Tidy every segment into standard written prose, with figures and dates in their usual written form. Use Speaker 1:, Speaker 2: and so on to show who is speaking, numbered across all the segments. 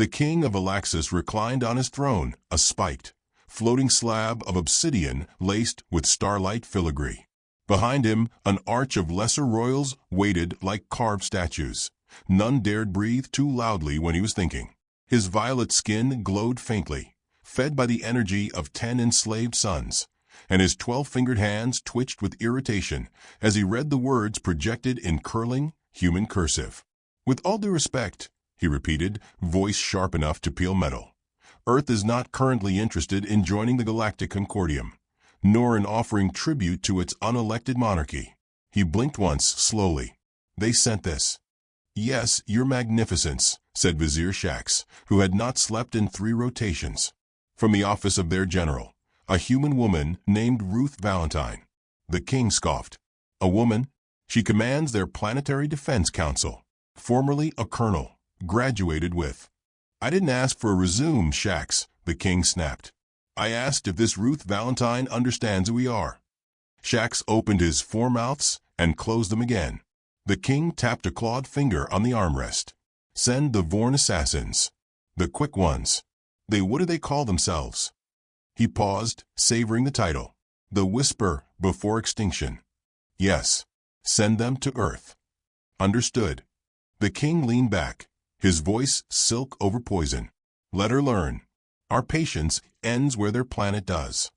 Speaker 1: The king of Alaxis reclined on his throne, a spiked, floating slab of obsidian laced with starlight filigree. Behind him, an arch of lesser royals waited like carved statues. None dared breathe too loudly when he was thinking. His violet skin glowed faintly, fed by the energy of 10 enslaved suns, and his 12-fingered hands twitched with irritation as he read the words projected in curling, human cursive. "With all due respect," he repeated, voice sharp enough to peel metal, "Earth is not currently interested in joining the Galactic Concordium, nor in offering tribute to its unelected monarchy." He blinked once, slowly. "They sent this." "Yes, your magnificence," said Vizier Shax, who had not slept in 3 rotations. "From the office of their general, a human woman named Ruth Valentine." The king scoffed. "A woman? She commands their Planetary Defense Council. Formerly a colonel, graduated with—" "I didn't ask for a resume, Shax," the king snapped. "I asked if this Ruth Valentine understands who we are." Shax opened his 4 mouths and closed them again. The king tapped a clawed finger on the armrest. "Send the Vorn assassins. The quick ones. What do they call themselves?" He paused, savoring the title. "The Whisper Before Extinction." "Yes. Send them to Earth." "Understood." The king leaned back, his voice silk over poison. "Let her learn. Our patience ends where their planet does."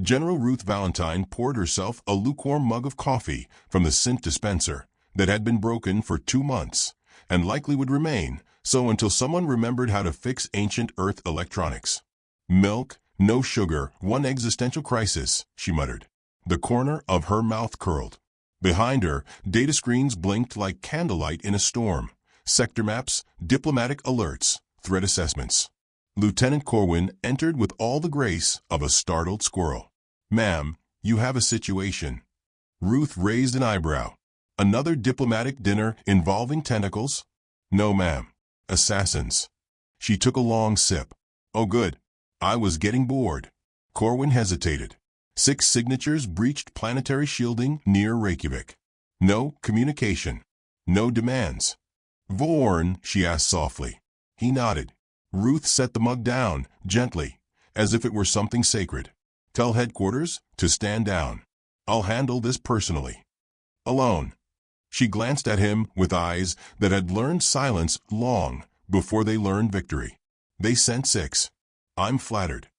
Speaker 1: General Ruth Valentine poured herself a lukewarm mug of coffee from the scent dispenser that had been broken for 2 months, and likely would remain so until someone remembered how to fix ancient Earth electronics. "Milk, no sugar, one existential crisis," she muttered. The corner of her mouth curled. Behind her, data screens blinked like candlelight in a storm. Sector maps, diplomatic alerts, threat assessments. Lieutenant Corwin entered with all the grace of a startled squirrel. "Ma'am, you have a situation." Ruth raised an eyebrow. "Another diplomatic dinner involving tentacles?" "No, ma'am. Assassins." She took a long sip. "Oh, good. I was getting bored." Corwin hesitated. 6 signatures breached planetary shielding near Reykjavik. No communication. No demands. "Vorn?" she asked softly. He nodded. Ruth set the mug down, gently, as if it were something sacred. "Tell headquarters to stand down. I'll handle this personally." "Alone." She glanced at him with eyes that had learned silence long before they learned victory. "They sent 6. I'm flattered."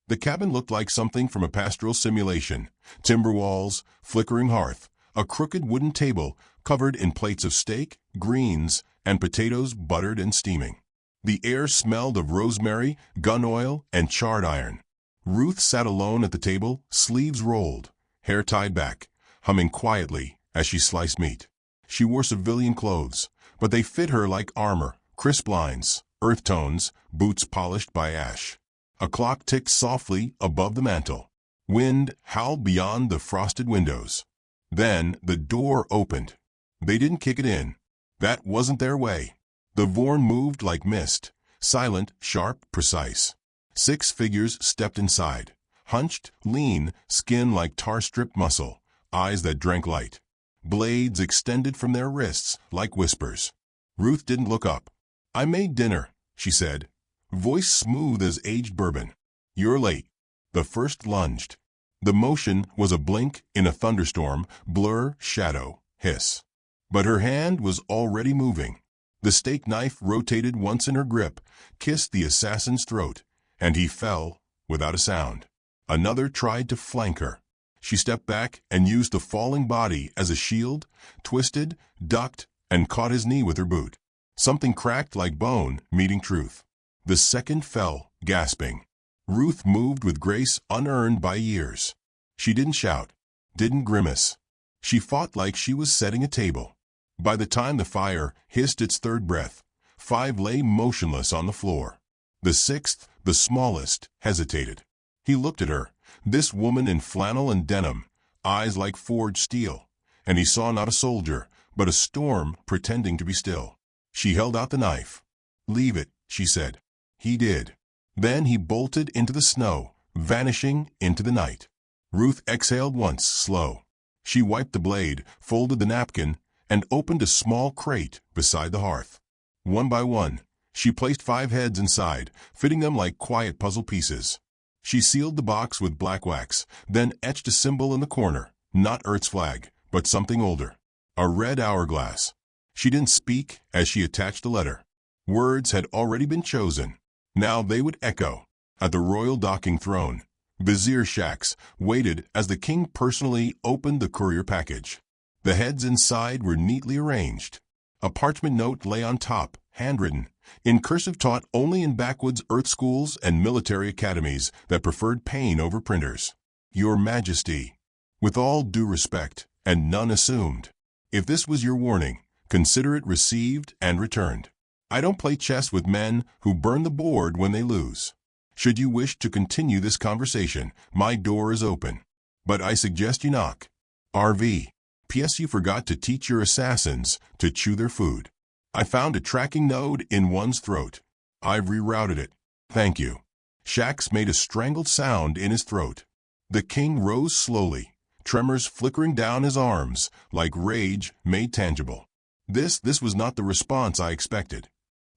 Speaker 1: The cabin looked like something from a pastoral simulation. Timber walls, flickering hearth, a crooked wooden table covered in plates of steak, greens, and potatoes buttered and steaming. The air smelled of rosemary, gun oil, and charred iron. Ruth sat alone at the table, sleeves rolled, hair tied back, humming quietly as she sliced meat. She wore civilian clothes, but they fit her like armor, crisp lines, earth tones, boots polished by ash. A clock ticked softly above the mantel. Wind howled beyond the frosted windows. Then the door opened. They didn't kick it in. That wasn't their way. The Vorn moved like mist, silent, sharp, precise. 6 figures stepped inside, hunched, lean, skin like tar-stripped muscle, eyes that drank light. Blades extended from their wrists like whispers. Ruth didn't look up. "I made dinner," she said, voice smooth as aged bourbon. "You're late." The first lunged. The motion was a blink in a thunderstorm, blur, shadow, hiss. But her hand was already moving. The steak knife rotated once in her grip, kissed the assassin's throat, and he fell without a sound. Another tried to flank her. She stepped back and used the falling body as a shield, twisted, ducked, and caught his knee with her boot. Something cracked like bone, meeting truth. The second fell, gasping. Ruth moved with grace unearned by years. She didn't shout, didn't grimace. She fought like she was setting a table. By the time the fire hissed its third breath, 5 lay motionless on the floor. The 6th, the smallest, hesitated. He looked at her, this woman in flannel and denim, eyes like forged steel, and he saw not a soldier, but a storm pretending to be still. She held out the knife. "Leave it," she said. He did. Then he bolted into the snow, vanishing into the night. Ruth exhaled once, slow. She wiped the blade, folded the napkin, and opened a small crate beside the hearth. One by one, She placed 5 heads inside, fitting them like quiet puzzle pieces. She sealed the box with black wax, then etched a symbol in the corner, not Earth's flag, but something older. A red hourglass. She didn't speak as she attached the letter. Words had already been chosen. Now they would echo. At the royal docking throne, Vizier Shax waited as the king personally opened the courier package. The heads inside were neatly arranged. A parchment note lay on top, handwritten, in cursive taught only in backwoods Earth schools and military academies that preferred pain over printers. Your Majesty, with all due respect, and none assumed. If this was your warning, consider it received and returned. I don't play chess with men who burn the board when they lose. Should you wish to continue this conversation, my door is open. But I suggest you knock. RV. P.S. You forgot to teach your assassins to chew their food. I found a tracking node in one's throat. I've rerouted it. Thank you. Shax made a strangled sound in his throat. The king rose slowly, tremors flickering down his arms, like rage made tangible. This was not the response I expected.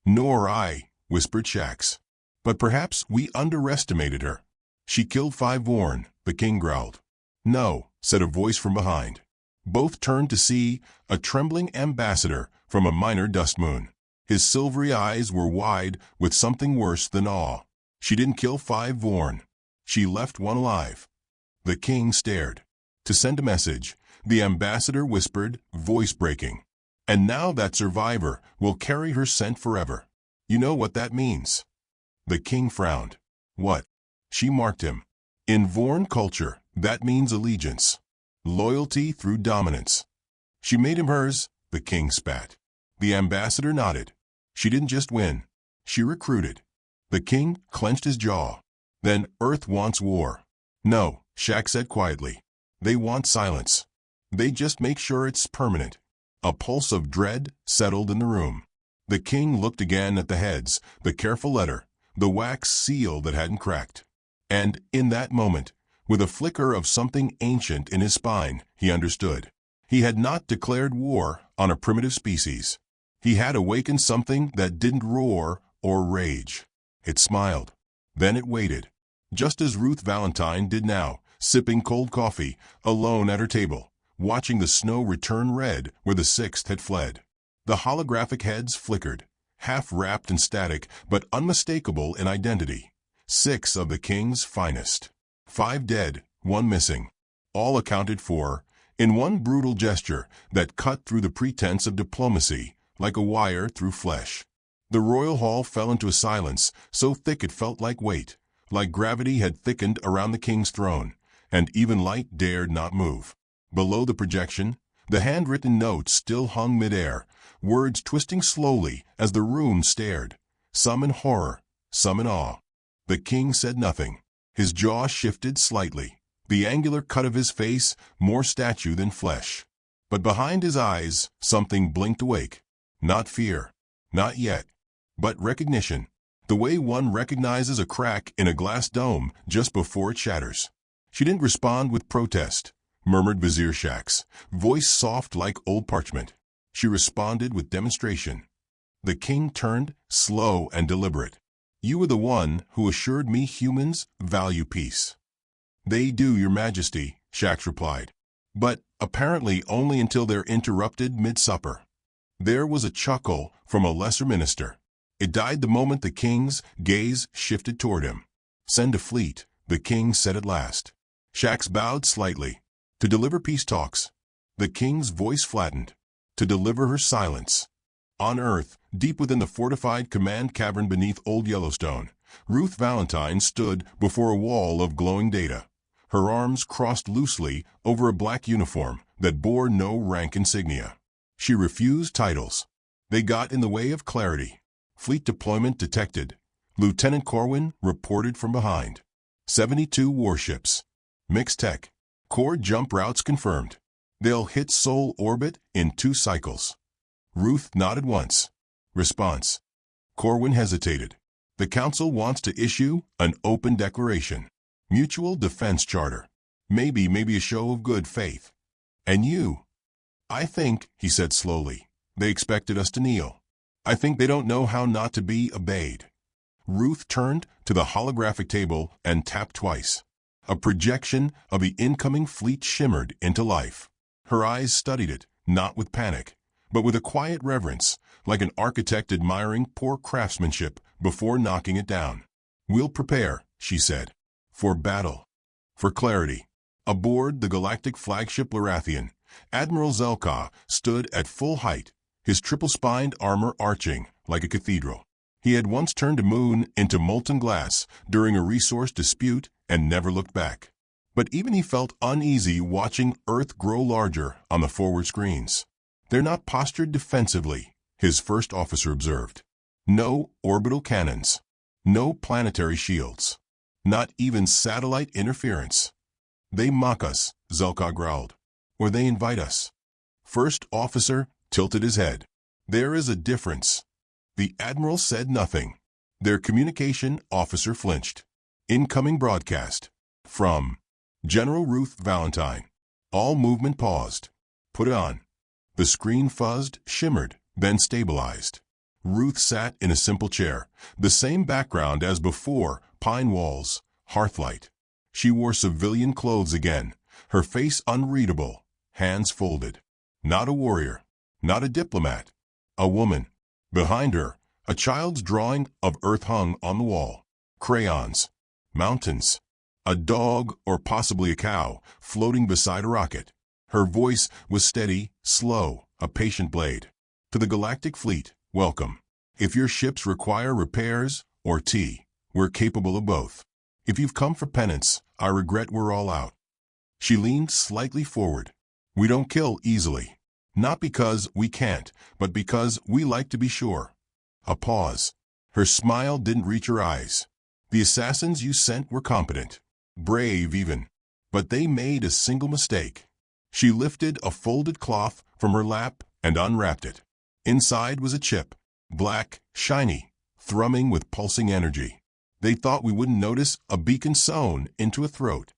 Speaker 1: Nor I, whispered Shax. But perhaps we underestimated her. She killed 5 Vorn, the king growled. No, said a voice from behind. Both turned to see a trembling ambassador from a minor dust moon. His silvery eyes were wide with something worse than awe. She didn't kill 5 Vorn. She left one alive. The king stared. To send a message, the ambassador whispered, voice breaking. And now that survivor will carry her scent forever. You know what that means. The king frowned. What? She marked him. In Vorn culture, that means allegiance. Loyalty through dominance. She made him hers, the king spat. The ambassador nodded. She didn't just win. She recruited. The king clenched his jaw. Then Earth wants war. No, Shax said quietly. They want silence. They just make sure it's permanent. A pulse of dread settled in the room. The king looked again at the heads, the careful letter, the wax seal that hadn't cracked. And in that moment, with a flicker of something ancient in his spine, he understood. He had not declared war on a primitive species. He had awakened something that didn't roar or rage. It smiled. Then it waited. Just as Ruth Valentine did now, sipping cold coffee, alone at her table, watching the snow return red where the 6th had fled. The holographic heads flickered, half-wrapped in static but unmistakable in identity. 6 of the king's finest. 5 dead, 1 missing. All accounted for, in one brutal gesture that cut through the pretense of diplomacy like a wire through flesh. The royal hall fell into a silence so thick it felt like weight, like gravity had thickened around the king's throne, and even light dared not move. Below the projection, the handwritten notes still hung midair, words twisting slowly as the room stared, some in horror, some in awe. The king said nothing. His jaw shifted slightly, the angular cut of his face more statue than flesh. But behind his eyes, something blinked awake. Not fear, not yet, but recognition, the way one recognizes a crack in a glass dome just before it shatters. She didn't respond with protest, murmured Vizier Shax, voice soft like old parchment. She responded with demonstration. The king turned, slow and deliberate. You were the one who assured me humans value peace. They do, Your Majesty, Shax replied. But apparently only until they're interrupted mid-supper. There was a chuckle from a lesser minister. It died the moment the king's gaze shifted toward him. Send a fleet, the king said at last. Shax bowed slightly. To deliver peace talks. The king's voice flattened. To deliver her silence. On Earth, deep within the fortified command cavern beneath Old Yellowstone, Ruth Valentine stood before a wall of glowing data, her arms crossed loosely over a black uniform that bore no rank insignia. She refused titles. They got in the way of clarity. Fleet deployment detected. Lieutenant Corwin reported from behind. 72 warships. Mixed tech. Core jump routes confirmed. They'll hit Sol orbit in 2 cycles. Ruth nodded once. Response. Corwin hesitated. The council wants to issue an open declaration. Mutual defense charter. Maybe a show of good faith. And you? I think, he said slowly, they expected us to kneel. I think they don't know how not to be obeyed. Ruth turned to the holographic table and tapped twice. A projection of the incoming fleet shimmered into life. Her eyes studied it, not with panic, but with a quiet reverence, like an architect admiring poor craftsmanship before knocking it down. "We'll prepare," she said, "for battle, for clarity." Aboard the Galactic flagship Larathian, Admiral Zelka stood at full height, his triple-spined armor arching like a cathedral. He had once turned a moon into molten glass during a resource dispute and never looked back. But even he felt uneasy watching Earth grow larger on the forward screens. "They're not postured defensively," his first officer observed. "No orbital cannons. No planetary shields. Not even satellite interference. They mock us," Zelka growled. "Or they invite us." First officer tilted his head. "There is a difference." The admiral said nothing. Their communication officer flinched. Incoming broadcast. From General Ruth Valentine. All movement paused. "Put it on." The screen fuzzed, shimmered, then stabilized. Ruth sat in a simple chair, the same background as before, pine walls, hearthlight. She wore civilian clothes again, her face unreadable, hands folded. Not a warrior, not a diplomat, a woman. Behind her, a child's drawing of Earth hung on the wall. Crayons, mountains, a dog or possibly a cow floating beside a rocket. Her voice was steady, slow, a patient blade. "To the Galactic Fleet, welcome. If your ships require repairs or tea, we're capable of both. If you've come for penance, I regret we're all out." She leaned slightly forward. "We don't kill easily. Not because we can't, but because we like to be sure." A pause. Her smile didn't reach her eyes. "The assassins you sent were competent. Brave even. But they made a single mistake." She lifted a folded cloth from her lap and unwrapped it. Inside was a chip. Black, shiny, thrumming with pulsing energy. They thought we wouldn't notice a beacon sewn into a throat.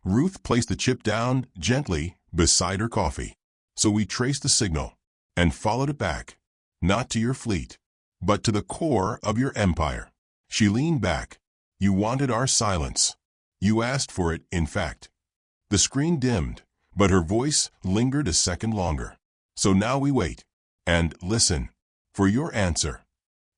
Speaker 1: Ruth placed the chip down gently beside her coffee. "So we traced the signal and followed it back, not to your fleet, but to the core of your empire." She leaned back. "You wanted our silence. You asked for it, in fact." The screen dimmed, but her voice lingered a second longer. "So now we wait and listen for your answer."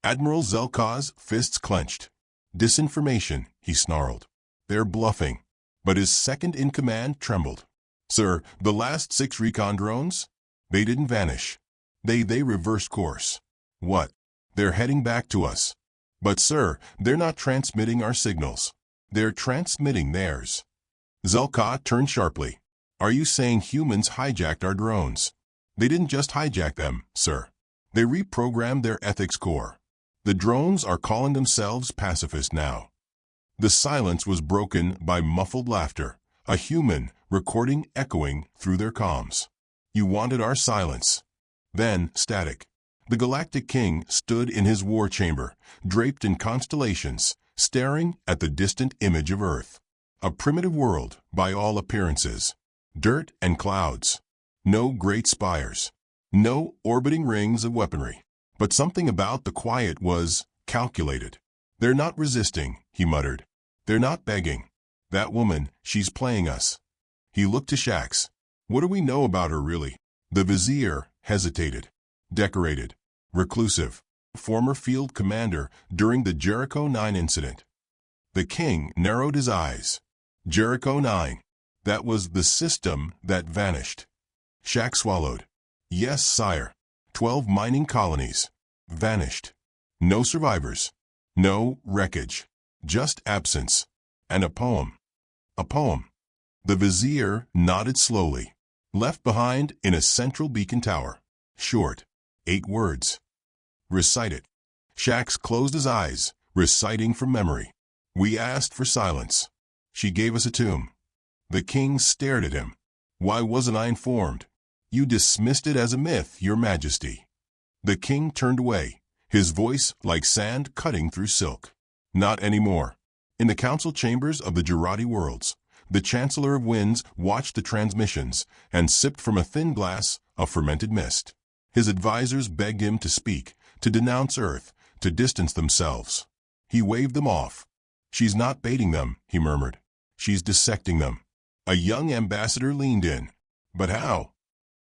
Speaker 1: Admiral Zelka's fists clenched. "Disinformation," he snarled. "They're bluffing." But his second-in-command trembled. "Sir, the last 6 recon drones? They didn't vanish. They reversed course." "What?" "They're heading back to us." "But sir, they're not transmitting our signals. They're transmitting theirs." Zelka turned sharply. "Are you saying humans hijacked our drones?" "They didn't just hijack them, sir. They reprogrammed their ethics core. The drones are calling themselves pacifist now." The silence was broken by muffled laughter, a human recording echoing through their comms. "You wanted our silence." Then, static. The Galactic King stood in his war chamber, draped in constellations, staring at the distant image of Earth. A primitive world, by all appearances. Dirt and clouds. No great spires. No orbiting rings of weaponry. But something about the quiet was calculated. "They're not resisting," he muttered. "They're not begging. That woman, she's playing us." He looked to Shax. "What do we know about her, really?" The Vizier hesitated. Decorated. Reclusive. Former field commander during the Jericho 9 incident. The king narrowed his eyes. Jericho 9. That was the system that vanished. Shax swallowed. "Yes, sire. 12 mining colonies. Vanished. No survivors. No wreckage. Just absence. And a poem." "A poem." The Vizier nodded slowly. "Left behind in a central beacon tower. Short. 8 words." "Recite it." Shax closed his eyes, reciting from memory. "We asked for silence. She gave us a tomb." The king stared at him. "Why wasn't I informed?" "You dismissed it as a myth, your majesty." The king turned away, his voice like sand cutting through silk. "Not anymore." In the council chambers of the Jurati worlds, the Chancellor of Winds watched the transmissions and sipped from a thin glass of fermented mist. His advisors begged him to speak, to denounce Earth, to distance themselves. He waved them off. "She's not baiting them," he murmured. "She's dissecting them." A young ambassador leaned in. "But how?"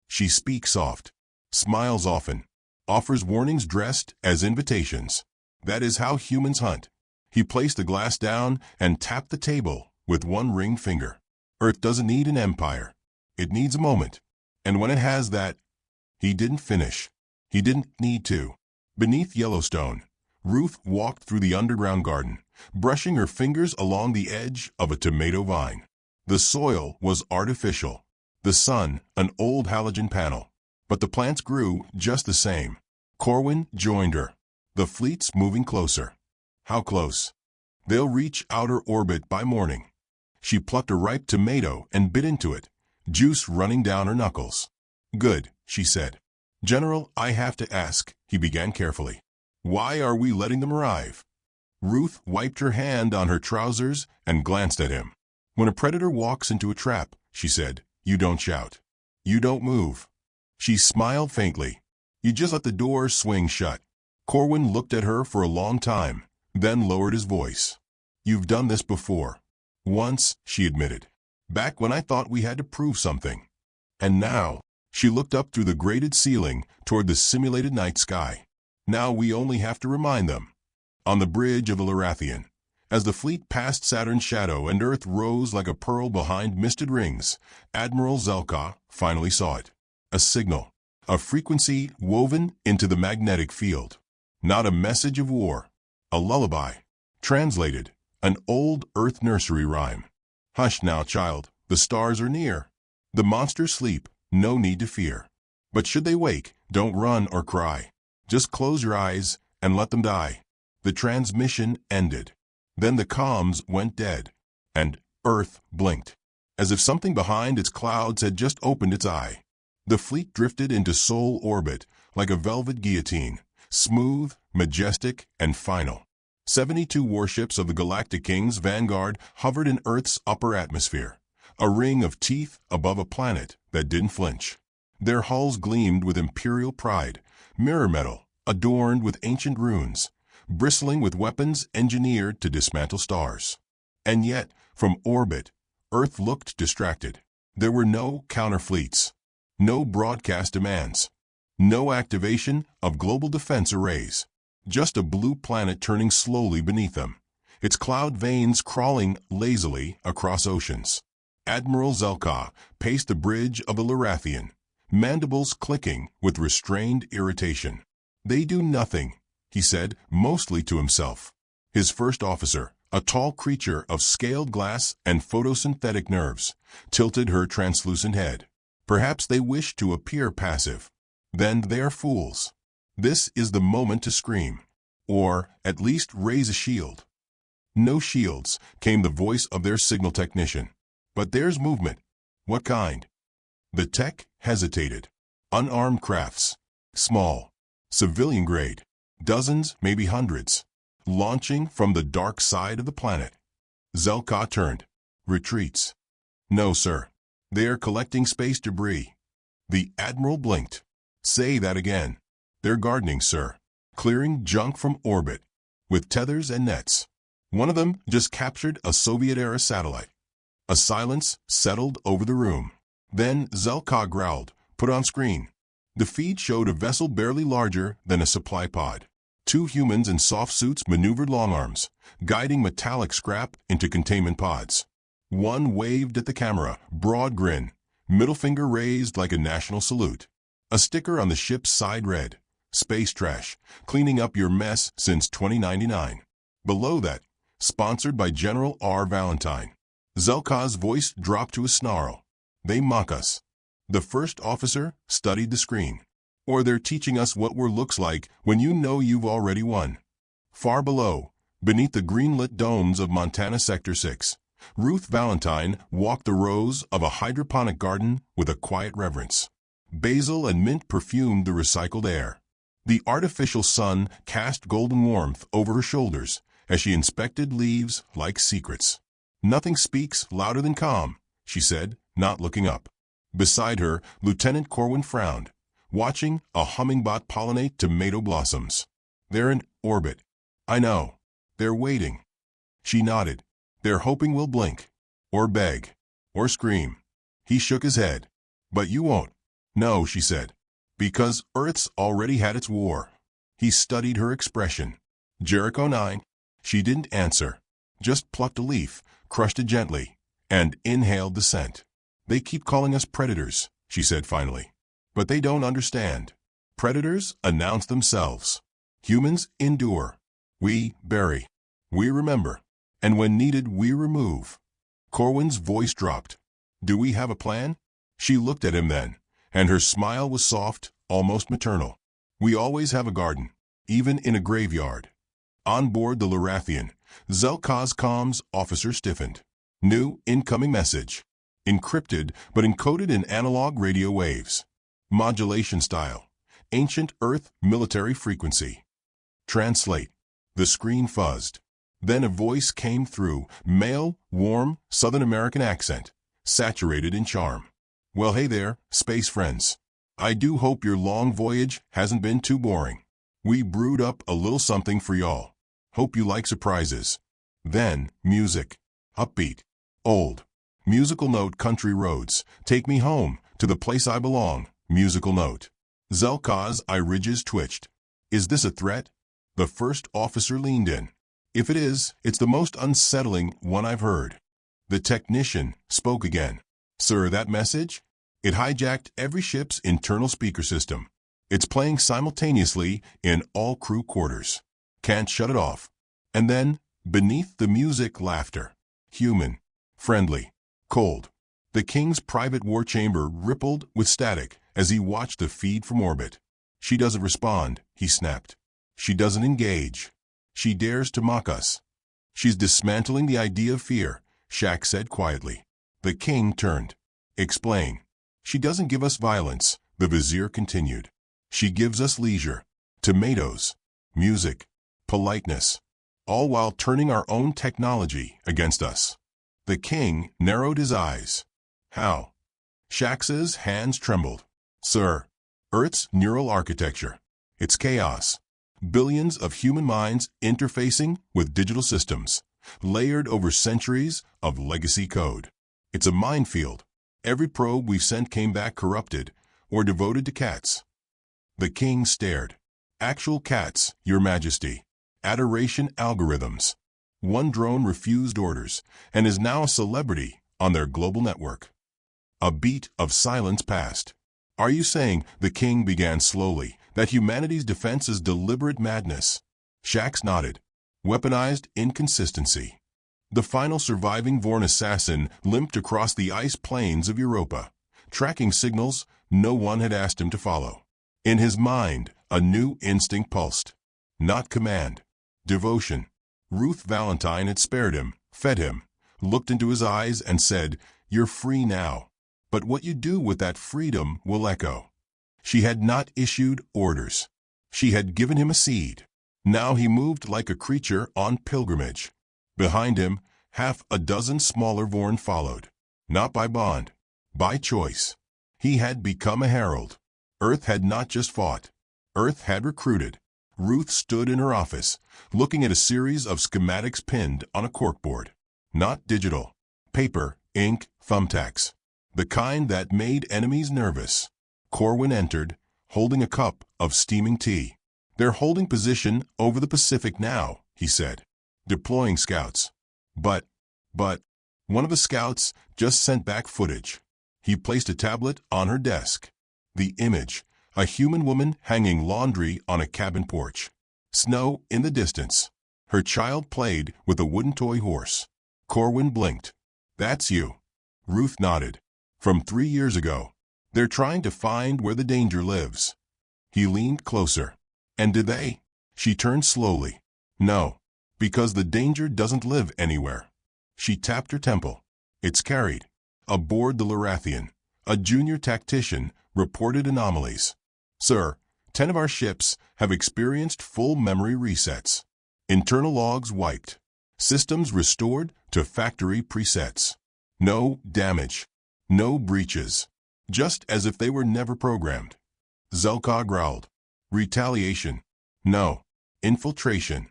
Speaker 1: "She speaks soft, smiles often, offers warnings dressed as invitations. That is how humans hunt." He placed the glass down and tapped the table with one ringed finger. "Earth doesn't need an empire. It needs a moment. And when it has that—" He didn't finish. He didn't need to. Beneath Yellowstone, Ruth walked through the underground garden, brushing her fingers along the edge of a tomato vine. The soil was artificial, the sun an old halogen panel, but the plants grew just the same. Corwin joined her, the fleets moving closer. How close? "They'll reach outer orbit by morning." She plucked a ripe tomato and bit into it, juice running down her knuckles. "Good," she said. "General, I have to ask," he began carefully. "Why are we letting them arrive?" Ruth wiped her hand on her trousers and glanced at him. "When a predator walks into a trap," she said, "you don't shout. You don't move." She smiled faintly. "You just let the door swing shut." Corwin looked at her for a long time, then lowered his voice. "You've done this before." "Once," she admitted. "Back when I thought we had to prove something." "And now," she looked up through the grated ceiling toward the simulated night sky. "Now we only have to remind them." On the bridge of the Larathian, as the fleet passed Saturn's shadow and Earth rose like a pearl behind misted rings, Admiral Zelka finally saw it. A signal, a frequency woven into the magnetic field. Not a message of war, a lullaby. Translated, an old Earth nursery rhyme. "Hush now, child, the stars are near. The monsters sleep, no need to fear. But should they wake, don't run or cry. Just close your eyes and let them die." The transmission ended. Then the comms went dead, and Earth blinked, as if something behind its clouds had just opened its eye. The fleet drifted into sole orbit like a velvet guillotine, smooth, majestic, and final. 72 warships of the Galactic King's vanguard hovered in Earth's upper atmosphere, a ring of teeth above a planet that didn't flinch. Their hulls gleamed with imperial pride, mirror metal adorned with ancient runes, bristling with weapons engineered to dismantle stars. And yet, from orbit, Earth looked distracted. There were no counterfleets, no broadcast demands, no activation of global defense arrays. Just a blue planet turning slowly beneath them, its cloud veins crawling lazily across oceans. Admiral Zelka paced the bridge of the Larathian, mandibles clicking with restrained irritation. "They do nothing," he said, mostly to himself. His first officer, a tall creature of scaled glass and photosynthetic nerves, tilted her translucent head. "Perhaps they wish to appear passive. Then they are fools. This is the moment to scream, or at least raise a shield." "No shields," came the voice of their signal technician. "But there's movement." "What kind?" The tech hesitated. "Unarmed crafts. Small. Civilian grade. Dozens, maybe hundreds. Launching from the dark side of the planet." Zelka turned. "Retreats." "No, sir. They are collecting space debris." The Admiral blinked. "Say that again." "They're gardening, sir. Clearing junk from orbit. With tethers and nets. One of them just captured a Soviet-era satellite." A silence settled over the room. Then Zelka growled, "Put on screen." The feed showed a vessel barely larger than a supply pod. 2 humans in soft suits maneuvered long arms, guiding metallic scrap into containment pods. One waved at the camera, broad grin, middle finger raised like a national salute. A sticker on the ship's side read, "Space trash, cleaning up your mess since 2099. Below that, sponsored by General R. Valentine. Zelka's voice dropped to a snarl. "They mock us." The first officer studied the screen. "Or they're teaching us what war looks like when you know you've already won." Far below, beneath the green-lit domes of Montana Sector 6, Ruth Valentine walked the rows of a hydroponic garden with a quiet reverence. Basil and mint perfumed the recycled air. The artificial sun cast golden warmth over her shoulders as she inspected leaves like secrets. "Nothing speaks louder than calm," she said, not looking up. Beside her, Lieutenant Corwin frowned, watching a hummingbot pollinate tomato blossoms. They're in orbit. I know. They're waiting. She nodded. They're hoping we'll blink. Or beg. Or scream. He shook his head. But you won't. No, she said. Because Earth's already had its war. He studied her expression. Jericho 9. She didn't answer. Just plucked a leaf, crushed it gently, and inhaled the scent. They keep calling us predators, she said finally. But they don't understand. Predators announce themselves. Humans endure. We bury. We remember. And when needed, we remove. Corwin's voice dropped. Do we have a plan? She looked at him then, and her smile was soft, almost maternal. We always have a garden, even in a graveyard. On board the Lorathian, Zelka's comms officer stiffened. New incoming message. Encrypted but encoded in analog radio waves. Modulation style. Ancient Earth military frequency. Translate. The screen fuzzed. Then a voice came through, male, warm, Southern American accent, saturated in charm. Well, hey there, space friends. I do hope your long voyage hasn't been too boring. We brewed up a little something for y'all. Hope you like surprises. Then, music. Upbeat. Old. Musical note country roads. Take me home, to the place I belong. Musical note. Zelka's eye ridges twitched. Is this a threat? The first officer leaned in. If it is, it's the most unsettling one I've heard. The technician spoke again. Sir, that message? It hijacked every ship's internal speaker system. It's playing simultaneously in all crew quarters. Can't shut it off. And then, beneath the music, laughter. Human. Friendly. Cold. The king's private war chamber rippled with static as he watched the feed from orbit. She doesn't respond, he snapped. She doesn't engage. She dares to mock us. She's dismantling the idea of fear, Shaq said quietly. The king turned. Explain. She doesn't give us violence, the vizier continued. She gives us leisure, tomatoes, music, politeness, all while turning our own technology against us. The king narrowed his eyes. How? Shax's hands trembled. Sir, Earth's neural architecture. It's chaos. Billions of human minds interfacing with digital systems, layered over centuries of legacy code. It's a minefield. Every probe we've sent came back corrupted or devoted to cats. The king stared. Actual cats, Your Majesty. Adoration algorithms. One drone refused orders and is now a celebrity on their global network. A beat of silence passed. Are you saying, the king began slowly, that humanity's defense is deliberate madness? Shax nodded. Weaponized inconsistency. The final surviving Vorn assassin limped across the ice plains of Europa, tracking signals no one had asked him to follow. In his mind, a new instinct pulsed. Not command. Devotion. Ruth Valentine had spared him, fed him, looked into his eyes and said, You're free now. But what you do with that freedom will echo. She had not issued orders. She had given him a seed. Now he moved like a creature on pilgrimage. Behind him, half a dozen smaller Vorn followed. Not by bond, by choice. He had become a herald. Earth had not just fought. Earth had recruited. Ruth stood in her office, looking at a series of schematics pinned on a corkboard. Not digital. Paper, ink, thumbtacks. The kind that made enemies nervous. Corwin entered, holding a cup of steaming tea. They're holding position over the Pacific now, he said. Deploying scouts. But, one of the scouts just sent back footage. He placed a tablet on her desk. The image, a human woman hanging laundry on a cabin porch. Snow in the distance. Her child played with a wooden toy horse. Corwin blinked. That's you. Ruth nodded. From 3 years ago. They're trying to find where the danger lives. He leaned closer. And do they? She turned slowly. No, because the danger doesn't live anywhere. She tapped her temple. It's carried. Aboard the Lorathian, a junior tactician reported anomalies. Sir, 10 of our ships have experienced full memory resets. Internal logs wiped. Systems restored to factory presets. No damage. No breaches. Just as if they were never programmed. Zelka growled. Retaliation. No. Infiltration.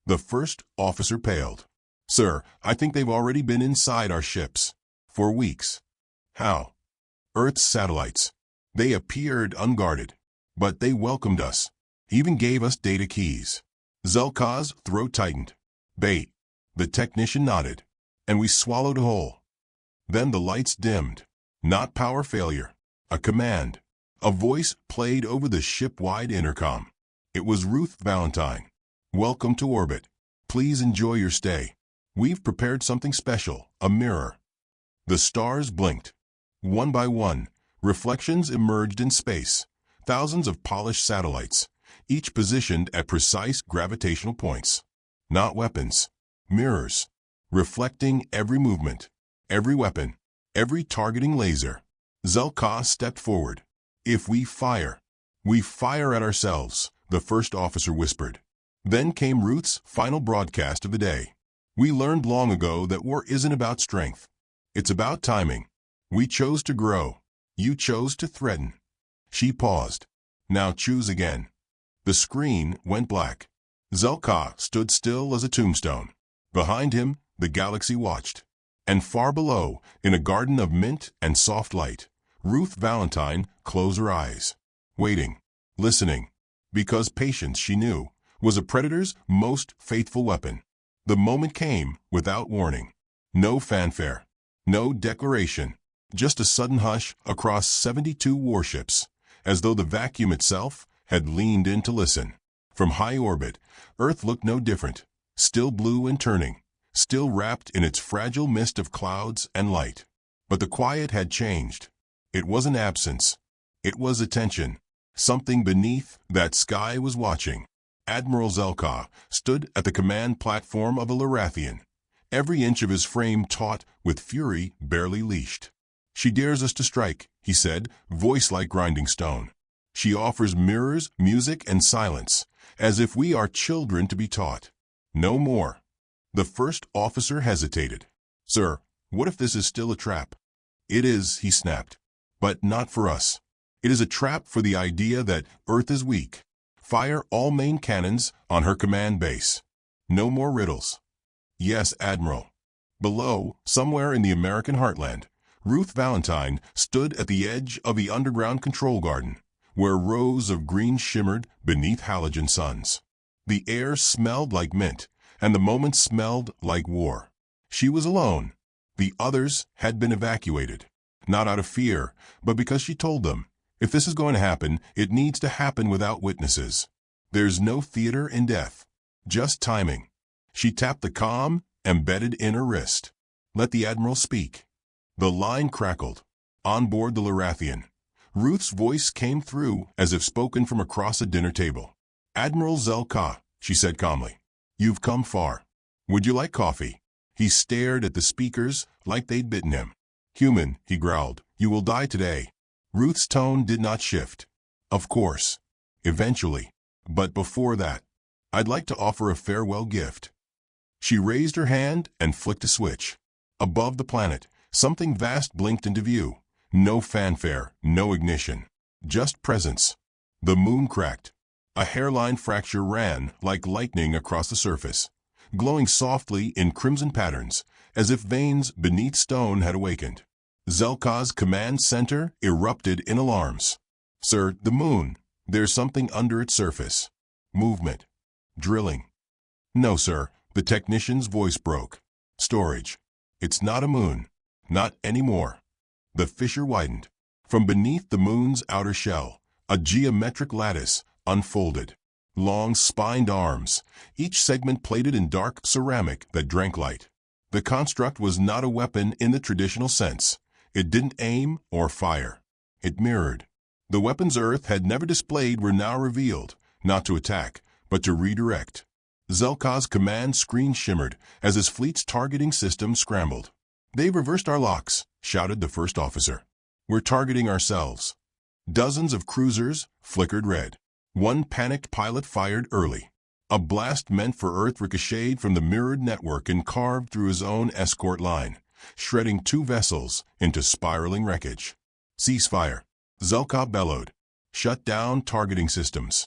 Speaker 1: The first officer paled. Sir, I think they've already been inside our ships. For weeks. How? Earth's satellites. They appeared unguarded. But they welcomed us. Even gave us data keys. Zelka's throat tightened. Bait. The technician nodded. And we swallowed whole. Then the lights dimmed. Not power failure. A command. A voice played over the ship-wide intercom. It was Ruth Valentine. Welcome to orbit. Please enjoy your stay. We've prepared something special, a mirror. The stars blinked. One by one, reflections emerged in space. Thousands of polished satellites, each positioned at precise gravitational points. Not weapons. Mirrors. Reflecting every movement, every weapon, every targeting laser. Zelka stepped forward. If we fire at ourselves, the first officer whispered. Then came Ruth's final broadcast of the day. We learned long ago that war isn't about strength. It's about timing. We chose to grow. You chose to threaten. She paused. Now choose again. The screen went black. Zelka stood still as a tombstone. Behind him, the galaxy watched. And far below, in a garden of mint and soft light, Ruth Valentine closed her eyes. Waiting. Listening. Because patience, she knew, was a predator's most faithful weapon. The moment came without warning. No fanfare. No declaration. Just a sudden hush across 72 warships, as though the vacuum itself had leaned in to listen. From high orbit, Earth looked no different, still blue and turning, still wrapped in its fragile mist of clouds and light. But the quiet had changed. It wasn't absence. It was attention. Something beneath that sky was watching. Admiral Zelka stood at the command platform of a Lorathian, every inch of his frame taut with fury barely leashed. She dares us to strike, he said, voice like grinding stone. She offers mirrors, music, and silence, as if we are children to be taught. No more. The first officer hesitated. Sir, what if this is still a trap? It is, he snapped. But not for us. It is a trap for the idea that Earth is weak. Fire all main cannons on her command base. No more riddles. Yes, Admiral. Below, somewhere in the American heartland, Ruth Valentine stood at the edge of the underground control garden, where rows of green shimmered beneath halogen suns. The air smelled like mint, and the moment smelled like war. She was alone. The others had been evacuated, not out of fear, but because she told them, if this is going to happen, it needs to happen without witnesses. There's no theater in death, just timing. She tapped the comm embedded in her wrist. Let the Admiral speak. The line crackled. On board the Lorathian, Ruth's voice came through as if spoken from across a dinner table. Admiral Zelka, she said calmly, you've come far. Would you like coffee? He stared at the speakers like they'd bitten him. Human, he growled, you will die today. Ruth's tone did not shift. Of course. Eventually. But before that, I'd like to offer a farewell gift. She raised her hand and flicked a switch. Above the planet, something vast blinked into view. No fanfare, no ignition. Just presence. The moon cracked. A hairline fracture ran like lightning across the surface, glowing softly in crimson patterns, as if veins beneath stone had awakened. Zelka's command center erupted in alarms. Sir, the moon. There's something under its surface. Movement. Drilling. No, sir. The technician's voice broke. Storage. It's not a moon. Not anymore. The fissure widened. From beneath the moon's outer shell, a geometric lattice unfolded. Long spined arms, each segment plated in dark ceramic that drank light. The construct was not a weapon in the traditional sense. It didn't aim or fire. It mirrored. The weapons Earth had never displayed were now revealed, not to attack, but to redirect. Zelka's command screen shimmered as his fleet's targeting system scrambled. They've reversed our locks, shouted the first officer. We're targeting ourselves. Dozens of cruisers flickered red. One panicked pilot fired early. A blast meant for Earth ricocheted from the mirrored network and carved through his own escort line, shredding 2 vessels into spiraling wreckage. Ceasefire. Zelka bellowed. Shut down targeting systems.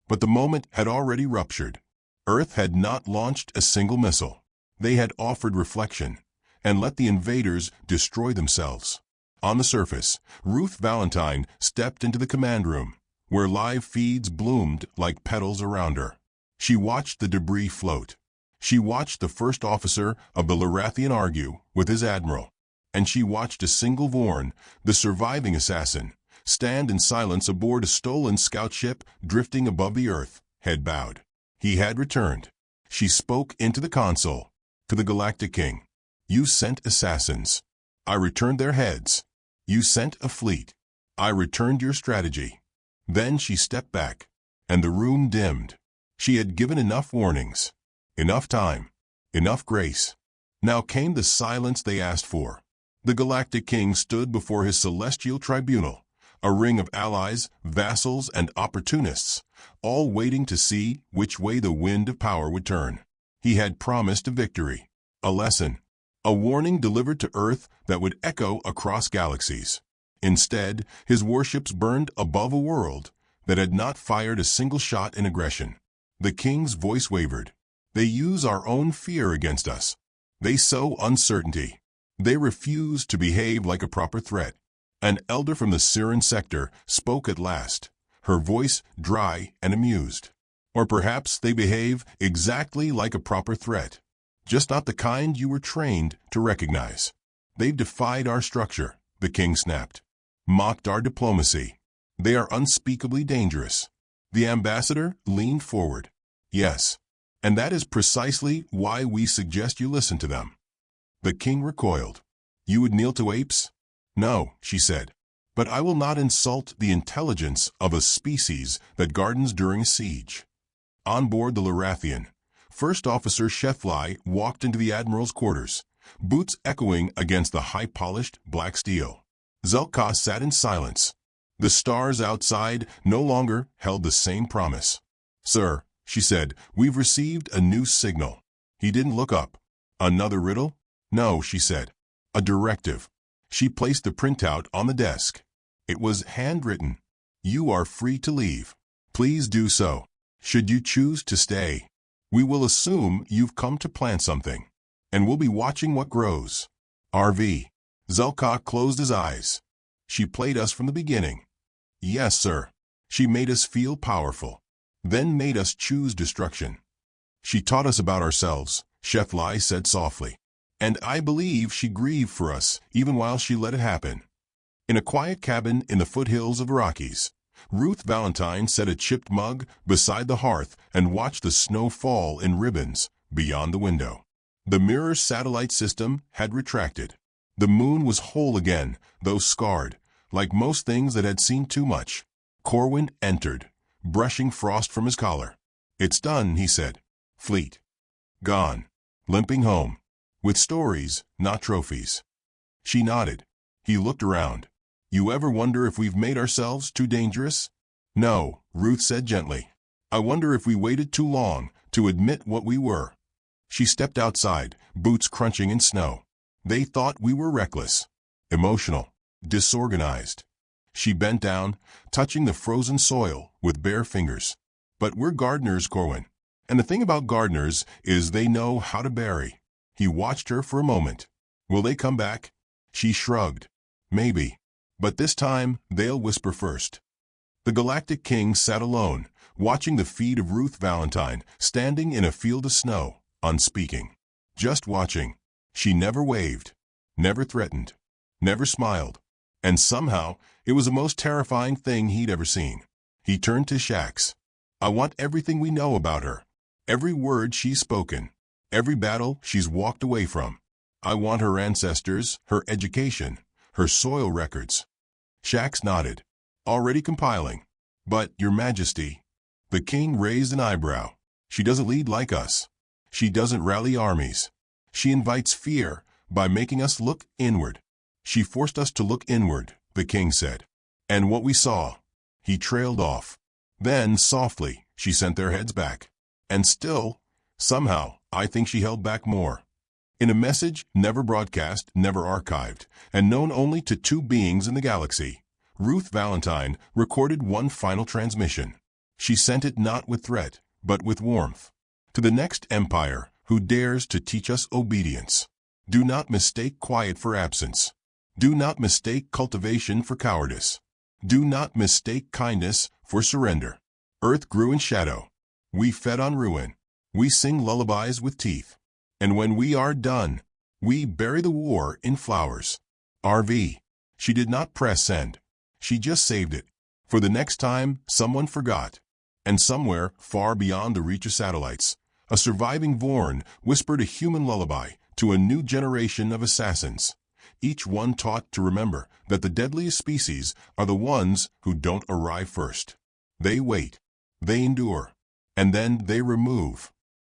Speaker 1: But the moment had already ruptured. Earth had not launched a single missile. They had offered reflection and let the invaders destroy themselves. On the surface, Ruth Valentine stepped into the command room, where live feeds bloomed like petals around her. She watched the debris float. She watched the first officer of the Larathian argue with his admiral. And she watched a single Vorn, the surviving assassin, stand in silence aboard a stolen scout ship drifting above the earth, head bowed. He had returned. She spoke into the console. To the Galactic King. You sent assassins. I returned their heads. You sent a fleet. I returned your strategy. Then she stepped back, and the room dimmed. She had given enough warnings. Enough time. Enough grace. Now came the silence they asked for. The Galactic King stood before his celestial tribunal, a ring of allies, vassals, and opportunists, all waiting to see which way the wind of power would turn. He had promised a victory, a lesson, a warning delivered to Earth that would echo across galaxies. Instead, his warships burned above a world that had not fired a single shot in aggression. The king's voice wavered. They use our own fear against us. They sow uncertainty. They refuse to behave like a proper threat. An elder from the Siren sector spoke at last, her voice dry and amused. Or perhaps they behave exactly like a proper threat, just not the kind you were trained to recognize. They've defied our structure, the king snapped, mocked our diplomacy. They are unspeakably dangerous. The ambassador leaned forward. Yes, and that is precisely why we suggest you listen to them. The king recoiled. You would kneel to apes? No, she said, but I will not insult the intelligence of a species that gardens during a siege. On board the Larathian, First Officer Shefly walked into the Admiral's quarters, boots echoing against the high-polished black steel. Zelka sat in silence. The stars outside no longer held the same promise. Sir, she said, we've received a new signal. He didn't look up. Another riddle? No, she said. A directive. She placed the printout on the desk. It was handwritten. You are free to leave. Please do so. Should you choose to stay, we will assume you've come to plant something, and we'll be watching what grows. RV. Zelka closed his eyes. She played us from the beginning. Yes, sir. She made us feel powerful, then made us choose destruction. She taught us about ourselves, Shefly said softly. And I believe she grieved for us even while she let it happen. In a quiet cabin in the foothills of the Rockies, Ruth Valentine set a chipped mug beside the hearth and watched the snow fall in ribbons beyond the window. The mirror satellite system had retracted. The moon was whole again, though scarred, like most things that had seen too much. Corwin entered, brushing frost from his collar. It's done, he said. Fleet. Gone. Limping home. With stories, not trophies. She nodded. He looked around. You ever wonder if we've made ourselves too dangerous? No, Ruth said gently. I wonder if we waited too long to admit what we were. She stepped outside, boots crunching in snow. They thought we were reckless, emotional, disorganized. She bent down, touching the frozen soil with bare fingers. But we're gardeners, Corwin. And the thing about gardeners is they know how to bury. He watched her for a moment. Will they come back? She shrugged. Maybe. But this time, they'll whisper first. The Galactic King sat alone, watching the feet of Ruth Valentine, standing in a field of snow, unspeaking. Just watching. She never waved, never threatened, never smiled. And somehow, it was the most terrifying thing he'd ever seen. He turned to Shax. I want everything we know about her. Every word she's spoken. Every battle she's walked away from. I want her ancestors, her education, her soil records. Shax nodded. Already compiling. But, Your Majesty. The king raised an eyebrow. She doesn't lead like us. She doesn't rally armies. She invites fear by making us look inward. She forced us to look inward, the king said. And what we saw. He trailed off. Then, softly, she sent their heads back. And still, somehow, I think she held back more. In a message never broadcast, never archived, and known only to two beings in the galaxy, Ruth Valentine recorded one final transmission. She sent it not with threat, but with warmth. To the next empire who dares to teach us obedience. Do not mistake quiet for absence. Do not mistake cultivation for cowardice. Do not mistake kindness for surrender. Earth grew in shadow. We fed on ruin. We sing lullabies with teeth. And when we are done, we bury the war in flowers. RV. She did not press send. She just saved it. For the next time someone forgot. And somewhere, far beyond the reach of satellites, a surviving Vorn whispered a human lullaby to a new generation of assassins. Each one taught to remember that the deadliest species are the ones who don't arrive first. They wait. They endure. And then they remove.